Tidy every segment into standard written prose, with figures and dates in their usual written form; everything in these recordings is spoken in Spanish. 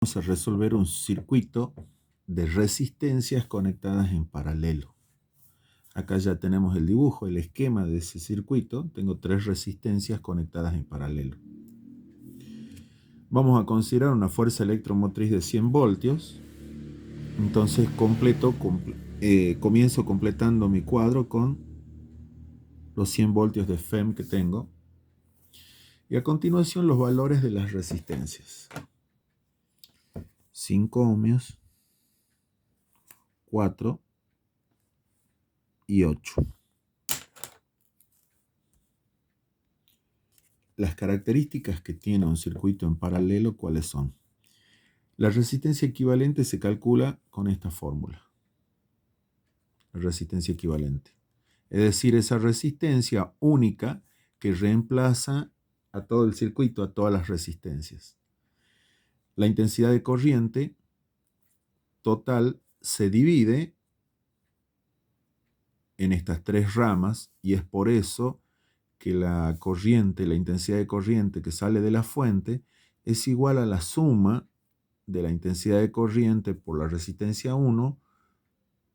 Vamos a resolver un circuito de resistencias conectadas en paralelo. Acá ya tenemos el dibujo, el esquema de ese circuito. Tengo 3 resistencias conectadas en paralelo. Vamos a considerar una fuerza electromotriz de 100 voltios. Entonces comienzo completando mi cuadro con los 100 voltios de FEM que tengo. Y a continuación los valores de las resistencias. 5 ohmios, 4 y 8. Las características que tiene un circuito en paralelo, ¿cuáles son? La resistencia equivalente se calcula con esta fórmula. La resistencia equivalente. Es decir, esa resistencia única que reemplaza a todo el circuito, a todas las resistencias. La intensidad de corriente total se divide en estas 3 ramas y es por eso que la corriente, la intensidad de corriente que sale de la fuente es igual a la suma de la intensidad de corriente por la resistencia 1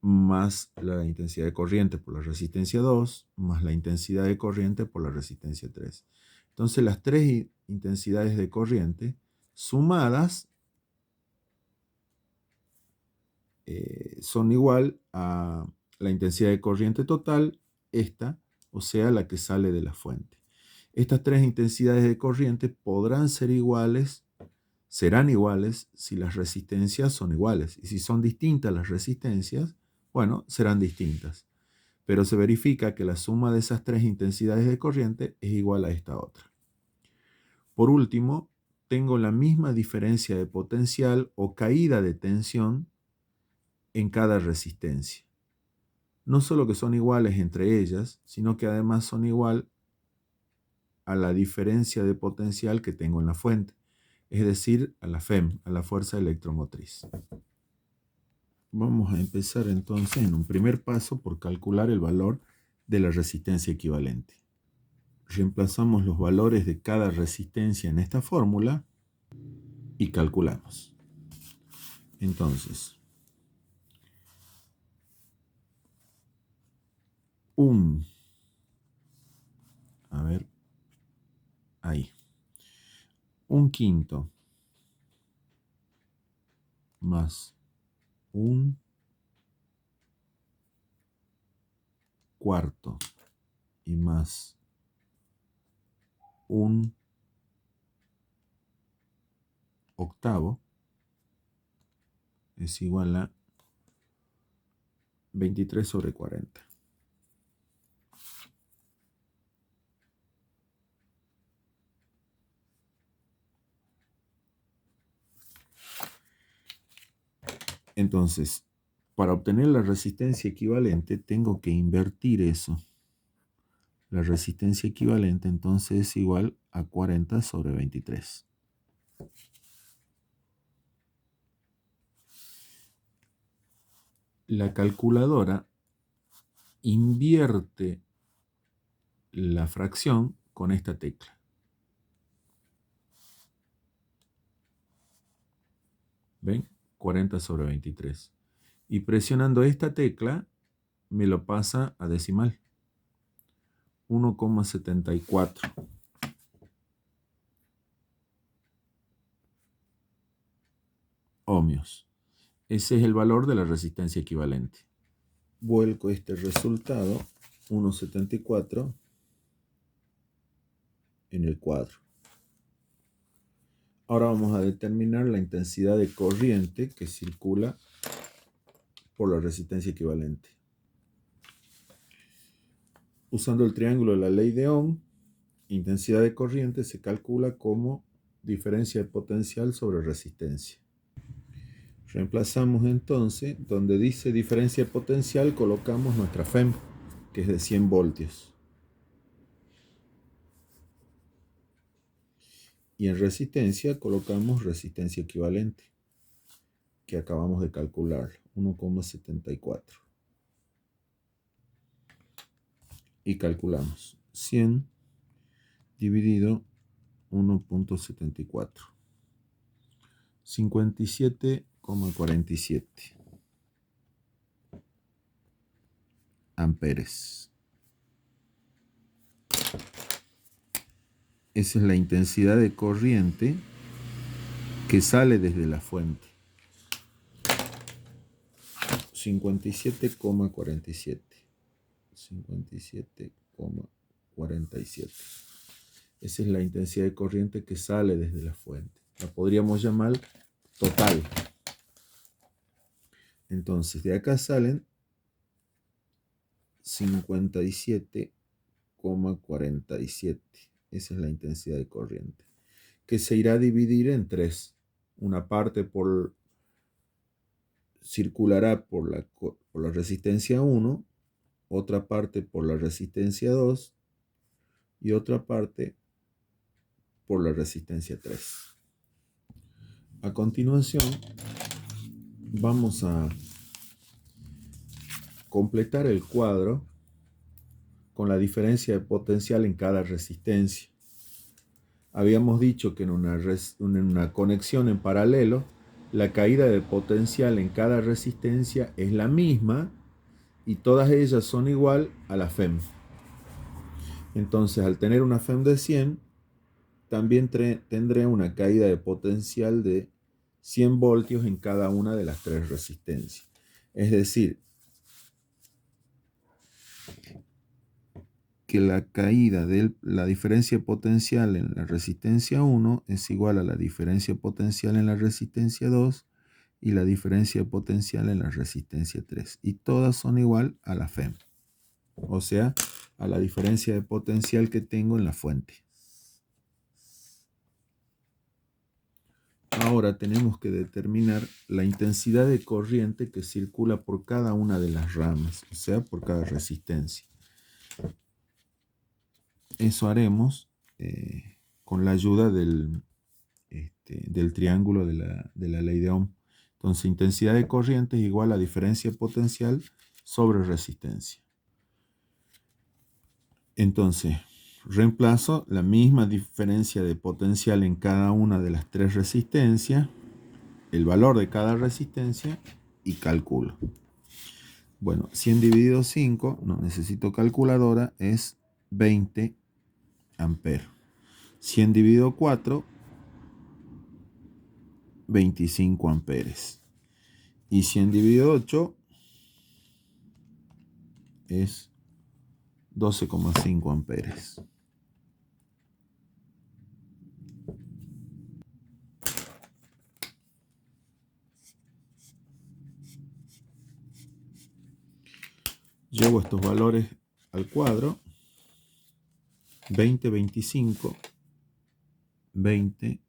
más la intensidad de corriente por la resistencia 2 más la intensidad de corriente por la resistencia 3. Entonces las 3 intensidades de corriente sumadas son igual a la intensidad de corriente total, esta, o sea, la que sale de la fuente. Estas 3 intensidades de corriente podrán ser iguales, serán iguales si las resistencias son iguales. Y si son distintas las resistencias, bueno, serán distintas. Pero se verifica que la suma de esas 3 intensidades de corriente es igual a esta otra. Por último, tengo la misma diferencia de potencial o caída de tensión en cada resistencia. No solo que son iguales entre ellas, sino que además son igual a la diferencia de potencial que tengo en la fuente, es decir, a la FEM, a la fuerza electromotriz. Vamos a empezar entonces en un primer paso por calcular el valor de la resistencia equivalente. Reemplazamos los valores de cada resistencia en esta fórmula y calculamos. Entonces, un quinto más un cuarto y más un octavo es igual a 23 sobre 40. Entonces, para obtener la resistencia equivalente, tengo que invertir eso. La resistencia equivalente entonces es igual a 40 sobre 23. La calculadora invierte la fracción con esta tecla. ¿Ven? 40 sobre 23. Y presionando esta tecla me lo pasa a decimal. 1,74 ohmios. Ese es el valor de la resistencia equivalente. Vuelco este resultado, 1,74, en el cuadro. Ahora vamos a determinar la intensidad de corriente que circula por la resistencia equivalente. Usando el triángulo de la ley de Ohm, intensidad de corriente se calcula como diferencia de potencial sobre resistencia. Reemplazamos entonces, donde dice diferencia de potencial, colocamos nuestra FEM, que es de 100 voltios. Y en resistencia colocamos resistencia equivalente, que acabamos de calcular, 1,74. Y calculamos 100 dividido 1,74. 57,47 amperes. Esa es la intensidad de corriente que sale desde la fuente. 57,47. 57,47. Esa es la intensidad de corriente que sale desde la fuente. La podríamos llamar total. Entonces, de acá salen 57,47. Esa es la intensidad de corriente, que se irá a dividir en tres. Una parte circulará por la resistencia 1, otra parte por la resistencia 2 y otra parte por la resistencia 3. A continuación, vamos a completar el cuadro con la diferencia de potencial en cada resistencia. Habíamos dicho que en una conexión en paralelo, la caída de potencial en cada resistencia es la misma y todas ellas son igual a la FEM. Entonces, al tener una FEM de 100, también tendré una caída de potencial de 100 voltios en cada una de las tres resistencias. Es decir, que la caída de la diferencia potencial en la resistencia 1 es igual a la diferencia potencial en la resistencia 2 y la diferencia potencial en la resistencia 3. Y todas son igual a la FEM, o sea, a la diferencia de potencial que tengo en la fuente. Ahora tenemos que determinar la intensidad de corriente que circula por cada una de las ramas, o sea, por cada resistencia. Eso haremos con la ayuda del triángulo de la ley de Ohm. Entonces, intensidad de corriente es igual a diferencia potencial sobre resistencia. Entonces, reemplazo la misma diferencia de potencial en cada una de las tres resistencias, el valor de cada resistencia y calculo. Bueno, 100 dividido 5, no necesito calculadora, es 20 amperes. 100 dividido 4, 25 amperes. Y 100 dividido 8 es 12,5 amperes. Llevo estos valores al cuadro. 20, 25, 20,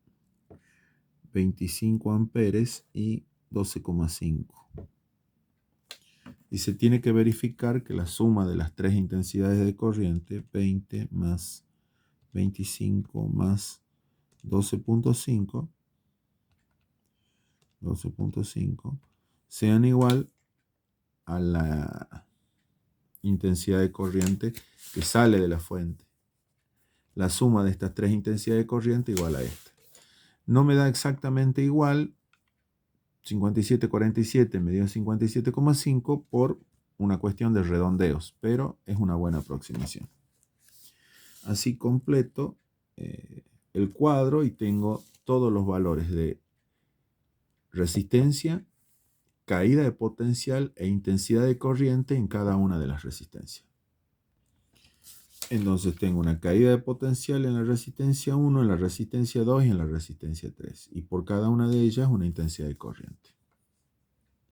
25 amperes y 12,5. Y se tiene que verificar que la suma de las tres intensidades de corriente, 20 más 25 más 12,5, sean igual a la intensidad de corriente que sale de la fuente. La suma de estas tres intensidades de corriente igual a esta. No me da exactamente igual, 57,47 me dio 57,5 por una cuestión de redondeos, pero es una buena aproximación. Así completo el cuadro y tengo todos los valores de resistencia, caída de potencial e intensidad de corriente en cada una de las resistencias. Entonces tengo una caída de potencial en la resistencia 1, en la resistencia 2 y en la resistencia 3. Y por cada una de ellas una intensidad de corriente.